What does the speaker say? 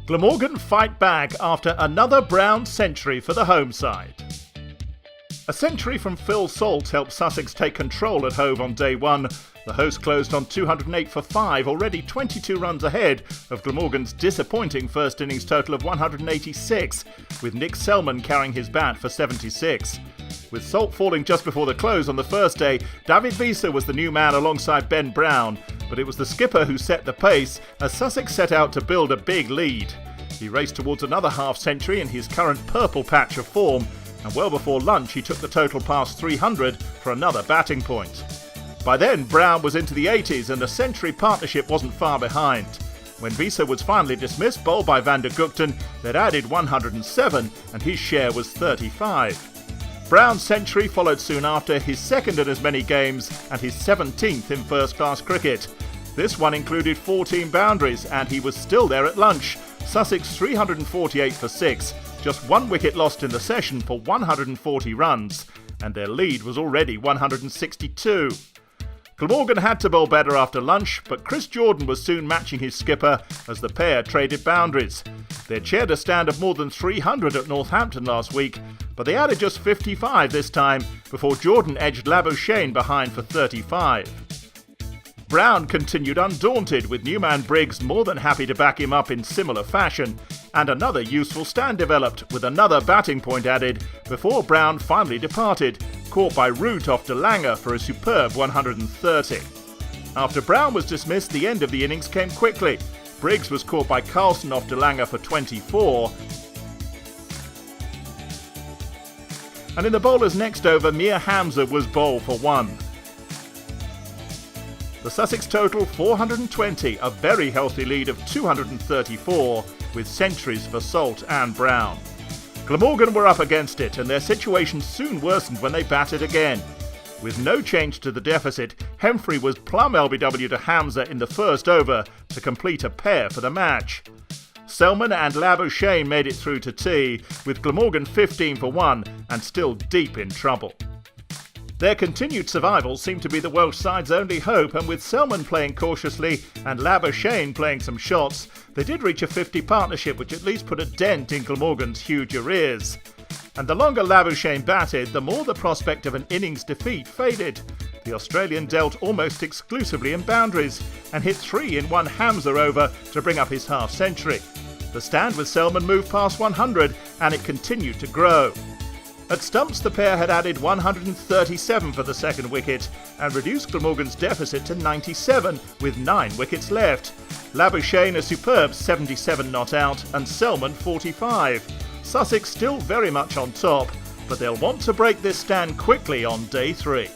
Glamorgan fight back after another Brown century for the home side. A century from Phil Salt helped Sussex take control at Hove on day one. The hosts closed on 208 for 5, already 22 runs ahead of Glamorgan's disappointing first innings total of 186, with Nick Selman carrying his bat for 76. With Salt falling just before the close on the first day, David Wiese was the new man alongside Ben Brown, but it was the skipper who set the pace as Sussex set out to build a big lead. He raced towards another half-century in his current purple patch of form, and well before lunch he took the total past 300 for another batting point. By then, Brown was into the 80s and the century partnership wasn't far behind. When Wiese was finally dismissed, bowled by Van der Gugten, they'd added 107 and his share was 35. Brown's century followed soon after, his second in as many games and his 17th in first-class cricket. This one included 14 boundaries and he was still there at lunch. Sussex 348 for 6, just one wicket lost in the session for 140 runs, and their lead was already 162. Glamorgan had to bowl better after lunch, but Chris Jordan was soon matching his skipper as the pair traded boundaries. They'd shared a stand of more than 300 at Northampton last week, but they added just 55 this time before Jordan edged Labuschagne behind for 35. Brown continued undaunted, with newman Briggs more than happy to back him up in similar fashion, and another useful stand developed with another batting point added before Brown finally departed, caught by Root off De Lange for a superb 130. After Brown was dismissed, the end of the innings came quickly. Briggs was caught by Carlson off De Lange for 24. And in the bowler's next over, Mir Hamza was bowled for 1. The Sussex total 420, a very healthy lead of 234, with centuries for Salt and Brown. Glamorgan were up against it, and their situation soon worsened when they batted again. With no change to the deficit, Hemfrey was plumb LBW to Hamza in the first over to complete a pair for the match. Selman and Labuschagne made it through to tea, with Glamorgan 15 for 1 and still deep in trouble. Their continued survival seemed to be the Welsh side's only hope, and with Selman playing cautiously and Labuschagne playing some shots, they did reach a 50 partnership which at least put a dent in Glamorgan's huge arrears. And the longer Labuschagne batted, the more the prospect of an innings defeat faded. The Australian dealt almost exclusively in boundaries and hit 3 in one Hamza over to bring up his half-century. The stand with Selman moved past 100 and it continued to grow. At stumps, the pair had added 137 for the second wicket and reduced Glamorgan's deficit to 97 with 9 wickets left. Labuschagne a superb 77 not out and Selman 45. Sussex still very much on top, but they'll want to break this stand quickly on day 3.